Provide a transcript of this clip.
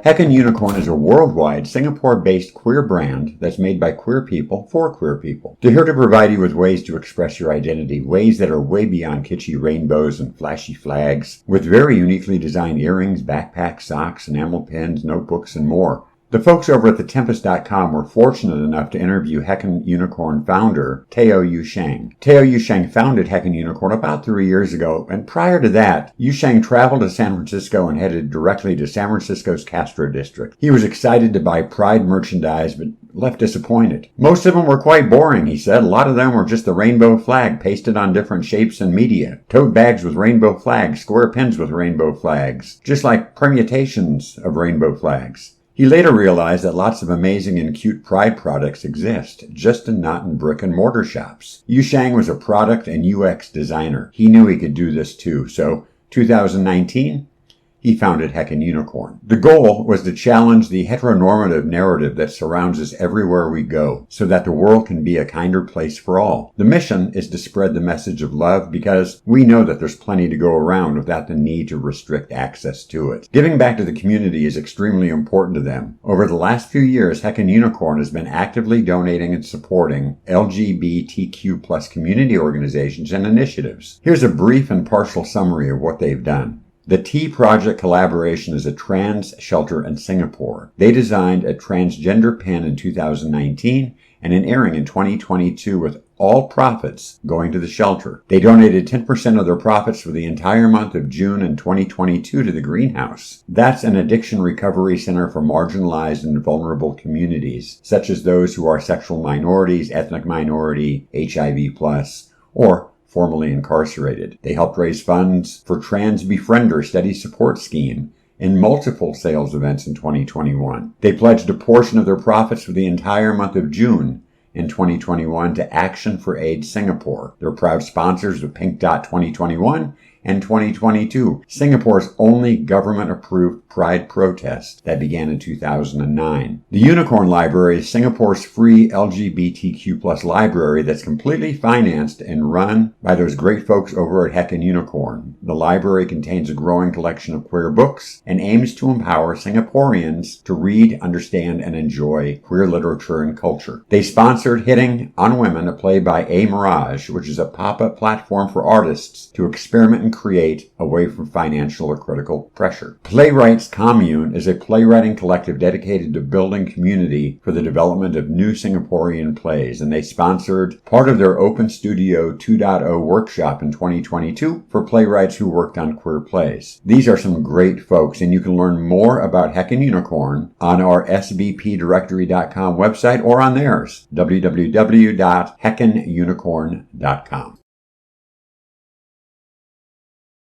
Heckin Unicorn is a worldwide Singapore-based queer brand that's made by queer people for queer people. They're here to provide you with ways to express your identity, ways that are way beyond kitschy rainbows and flashy flags, with very uniquely designed earrings, backpacks, socks, enamel pins, notebooks, and more. The folks over at thetempest.com were fortunate enough to interview Heckin Unicorn founder Teo Yu Sheng. Teo Yu Sheng founded Heckin Unicorn about 3 years ago, and prior to that, Yu Sheng traveled to San Francisco and headed directly to San Francisco's Castro district. He was excited to buy Pride merchandise, but left disappointed. Most of them were quite boring, he said. A lot of them were just the rainbow flag pasted on different shapes and media. Tote bags with rainbow flags, square pins with rainbow flags, just like permutations of rainbow flags. He later realized that lots of amazing and cute Pride products exist, just not in brick and mortar shops. Yu Sheng was a product and UX designer. He knew he could do this too, so 2019, he founded Heckin Unicorn. The goal was to challenge the heteronormative narrative that surrounds us everywhere we go, so that the world can be a kinder place for all. The mission is to spread the message of love because we know that there's plenty to go around without the need to restrict access to it. Giving back to the community is extremely important to them. Over the last few years, Heckin Unicorn has been actively donating and supporting LGBTQ+ community organizations and initiatives. Here's a brief and partial summary of what they've done. The T Project collaboration is a trans shelter in Singapore. They designed a transgender pin in 2019 and an earring in 2022 with all profits going to the shelter. They donated 10% of their profits for the entire month of June in 2022 to the Greenhouse. That's an addiction recovery center for marginalized and vulnerable communities, such as those who are sexual minorities, ethnic minority, HIV+, or formerly incarcerated. They helped raise funds for Trans Befriender Study Support Scheme in multiple sales events in 2021. They pledged a portion of their profits for the entire month of June in 2021 to Action for AIDS Singapore. They're proud sponsors of Pink Dot 2021 and 2022, Singapore's only government-approved Pride protest that began in 2009. The Unicorn Library is Singapore's free LGBTQ+ library that's completely financed and run by those great folks over at Heckin Unicorn. The library contains a growing collection of queer books and aims to empower Singaporeans to read, understand, and enjoy queer literature and culture. They sponsored Hitting on Women, a play by A Mirage, which is a pop-up platform for artists to experiment and create away from financial or critical pressure. Playwrights Commune is a playwriting collective dedicated to building community for the development of new Singaporean plays, and they sponsored part of their Open Studio 2.0 workshop in 2022 for playwrights who worked on queer plays. These are some great folks, and you can learn more about Heckin Unicorn on our sbpdirectory.com website or on theirs, www.heckinunicorn.com.